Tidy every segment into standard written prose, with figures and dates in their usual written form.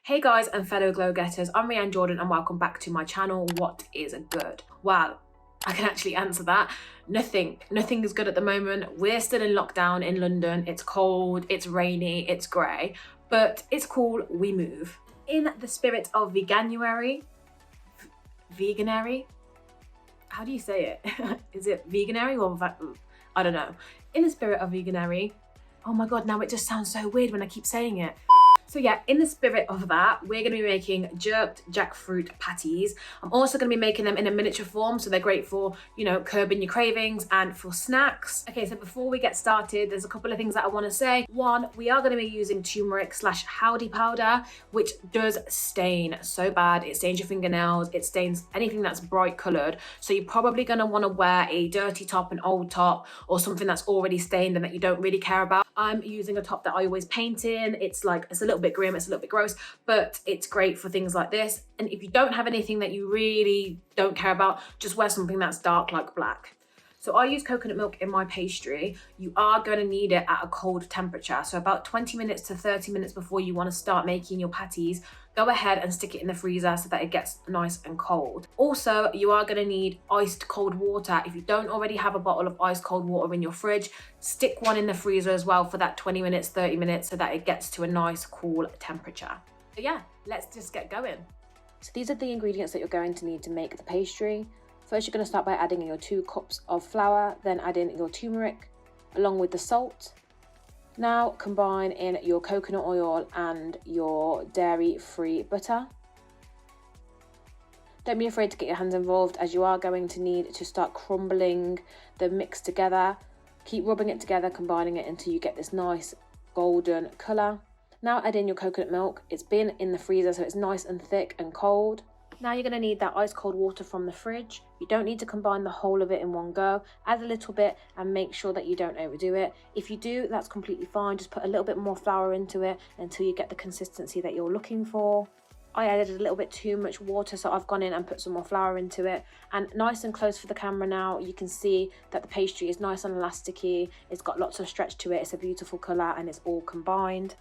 Hey guys and fellow glow getters, I'm Rianne Jordan and welcome back to my channel. What is good? Well, I can actually answer that. Nothing is good at the moment. We're still in lockdown in London. It's cold, it's rainy, it's grey, but it's cool, we move. In the spirit of Veganuary, Veganuary? How do you say it? Is it Veganuary or I don't know. In the spirit of Veganuary, oh my god, now it just sounds so weird when I keep saying it. So yeah, in the spirit of that, we're going to be making jerked jackfruit patties. I'm also going to be making them in a miniature form, so they're great for, you know, curbing your cravings and for snacks. Okay, so before we get started, there's a couple of things that I want to say. One, we are going to be using turmeric/howdy powder, which does stain so bad. It stains your fingernails, it stains anything that's bright coloured. So you're probably going to want to wear a dirty top, an old top, or something that's already stained and that you don't really care about. I'm using a top that I always paint in. It's a little bit grim, it's a little bit gross, but it's great for things like this. And if you don't have anything that you really don't care about, just wear something that's dark like black. So I use coconut milk in my pastry. You are going to need it at a cold temperature. So about 20 minutes to 30 minutes before you want to start making your patties, go ahead and stick it in the freezer so that it gets nice and cold. Also, you are going to need iced cold water. If you don't already have a bottle of ice cold water in your fridge, stick one in the freezer as well for that 20 minutes, 30 minutes so that it gets to a nice cool temperature. So yeah, let's just get going. So these are the ingredients that you're going to need to make the pastry. First, you're going to start by adding in your 2 cups of flour, then add in your turmeric along with the salt. Now combine in your coconut oil and your dairy-free butter. Don't be afraid to get your hands involved, as you are going to need to start crumbling the mix together. Keep rubbing it together, combining it until you get this nice golden colour. Now add in your coconut milk. It's been in the freezer, so it's nice and thick and cold. Now you're going to need that ice cold water from the fridge. You don't need to combine the whole of it in one go. Add a little bit and make sure that you don't overdo it. If you do, that's completely fine. Just put a little bit more flour into it until you get the consistency that you're looking for. I added a little bit too much water, so I've gone in and put some more flour into it. And nice and close for the camera now, you can see that the pastry is nice and elasticy. It's got lots of stretch to it. It's a beautiful colour and it's all combined.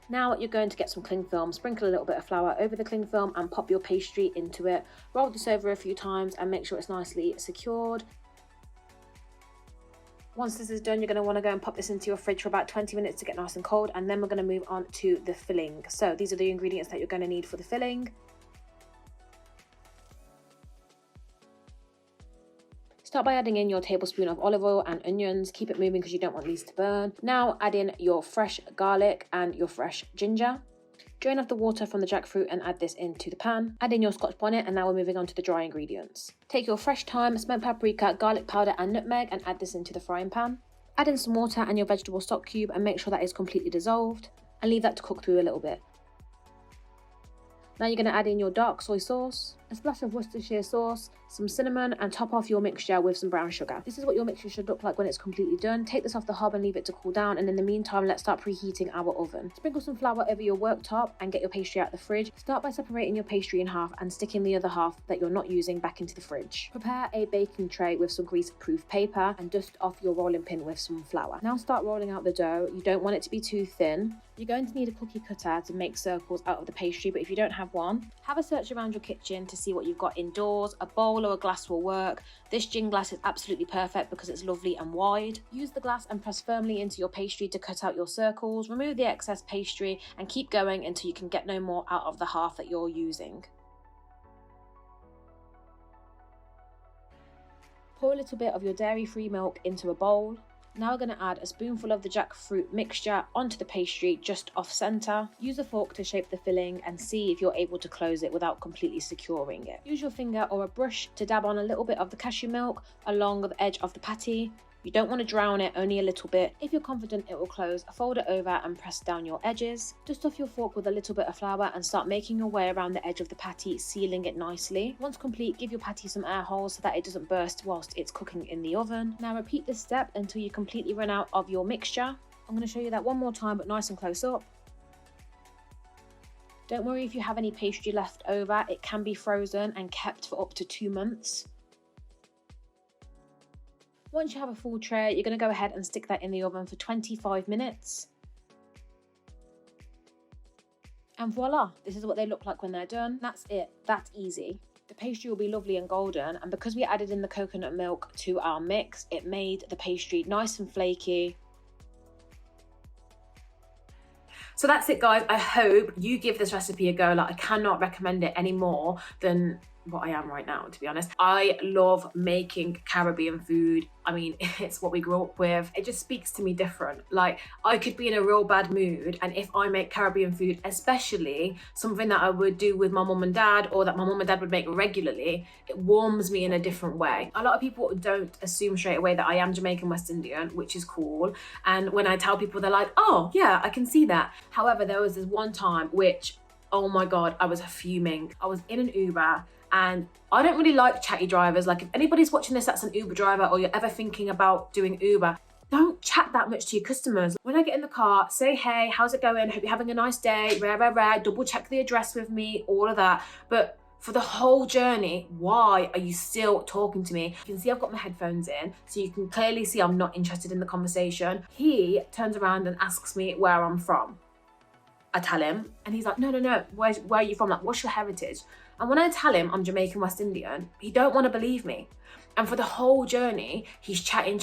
Now you're going to get some cling film, sprinkle a little bit of flour over the cling film and pop your pastry into it. Roll this over a few times and make sure it's nicely secured. Once this is done, you're going to want to go and pop this into your fridge for about 20 minutes to get nice and cold, and then we're going to move on to the filling. So these are the ingredients that you're going to need for the filling. Start by adding in your tablespoon of olive oil and onions. Keep it moving because you don't want these to burn. Now add in your fresh garlic and your fresh ginger. Drain off the water from the jackfruit and add this into the pan. Add in your scotch bonnet, and now we're moving on to the dry ingredients. Take your fresh thyme, smoked paprika, garlic powder and nutmeg and add this into the frying pan. Add in some water and your vegetable stock cube and make sure that is completely dissolved and leave that to cook through a little bit. Now you're going to add in your dark soy sauce, a splash of Worcestershire sauce, some cinnamon, and top off your mixture with some brown sugar. This is what your mixture should look like when it's completely done. Take this off the hob and leave it to cool down, and in the meantime, let's start preheating our oven. Sprinkle some flour over your worktop and get your pastry out of the fridge. Start by separating your pastry in half and sticking the other half that you're not using back into the fridge. Prepare a baking tray with some grease-proof paper and dust off your rolling pin with some flour. Now start rolling out the dough. You don't want it to be too thin. You're going to need a cookie cutter to make circles out of the pastry, but if you don't have one, have a search around your kitchen to see what you've got indoors. A bowl or a glass will work. This gin glass is absolutely perfect because it's lovely and wide. Use the glass and press firmly into your pastry to cut out your circles. Remove the excess pastry and keep going until you can get no more out of the half that you're using. Pour a little bit of your dairy-free milk into a bowl. Now we're going to add a spoonful of the jackfruit mixture onto the pastry just off centre. Use a fork to shape the filling and see if you're able to close it without completely securing it. Use your finger or a brush to dab on a little bit of the cashew milk along the edge of the patty. You don't want to drown it, only a little bit. If you're confident it will close, fold it over and press down your edges. Dust off your fork with a little bit of flour and start making your way around the edge of the patty, sealing it nicely. Once complete, give your patty some air holes so that it doesn't burst whilst it's cooking in the oven. Now repeat this step until you completely run out of your mixture. I'm going to show you that one more time, but nice and close up. Don't worry if you have any pastry left over, it can be frozen and kept for up to 2 months. Once you have a full tray, you're going to go ahead and stick that in the oven for 25 minutes. And voila, this is what they look like when they're done. That's it, that's easy. The pastry will be lovely and golden, and because we added in the coconut milk to our mix, it made the pastry nice and flaky. So that's it, guys. I hope you give this recipe a go. Like, I cannot recommend it any more than what I am right now, to be honest. I love making Caribbean food. I mean, it's what we grew up with. It just speaks to me different. Like, I could be in a real bad mood, and if I make Caribbean food, especially something that I would do with my mum and dad, or that my mum and dad would make regularly, it warms me in a different way. A lot of people don't assume straight away that I am Jamaican West Indian, which is cool. And when I tell people, they're like, oh yeah, I can see that. However, there was this one time which, oh my God, I was fuming. I was in an Uber, and I don't really like chatty drivers. Like, if anybody's watching this that's an Uber driver, or you're ever thinking about doing Uber, don't chat that much to your customers. When I get in the car, say, hey, how's it going? Hope you're having a nice day. Double check the address with me, all of that. But for the whole journey, why are you still talking to me? You can see I've got my headphones in, so you can clearly see I'm not interested in the conversation. He turns around and asks me where I'm from. I tell him, and he's like, no, where are you from? Like, what's your heritage? And when I tell him I'm Jamaican West Indian, he don't want to believe me. And for the whole journey, he's chatting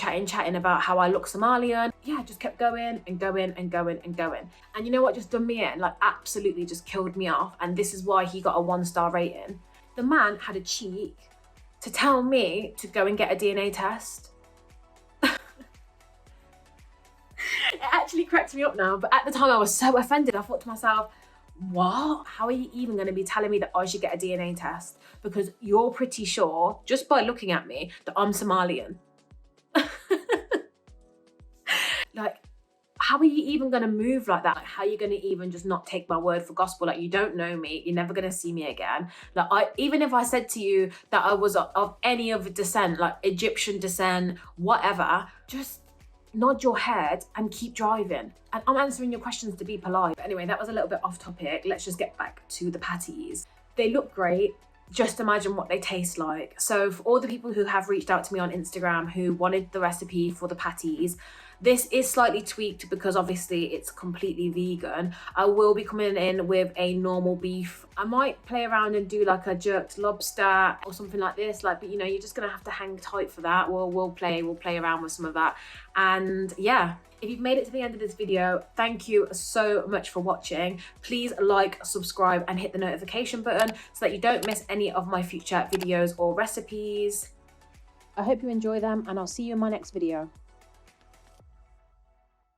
about how I look Somalian. Yeah, just kept going and going and going and going. And you know what just done me in? Like, absolutely just killed me off. And this is why he got a 1-star rating. The man had a cheek to tell me to go and get a DNA test. It actually cracks me up now, but at the time I was so offended. I thought to myself, what? How are you even going to be telling me that I should get a DNA test? Because you're pretty sure, just by looking at me, that I'm Somalian. Like, how are you even going to move like that? Like, how are you going to even just not take my word for gospel? Like, you don't know me. You're never going to see me again. Like, even if I said to you that I was of any other descent, like Egyptian descent, whatever, just nod your head and keep driving. And I'm answering your questions to be polite. But anyway, that was a little bit off topic. Let's just get back to the patties. They look great. Just imagine what they taste like. So for all the people who have reached out to me on Instagram who wanted the recipe for the patties, this is slightly tweaked because obviously it's completely vegan. I will be coming in with a normal beef. I might play around and do like a jerked lobster or something like this. Like, but you know, you're just gonna have to hang tight for that. We'll play around with some of that. And yeah, if you've made it to the end of this video, thank you so much for watching. Please like, subscribe, and hit the notification button so that you don't miss any of my future videos or recipes. I hope you enjoy them, and I'll see you in my next video.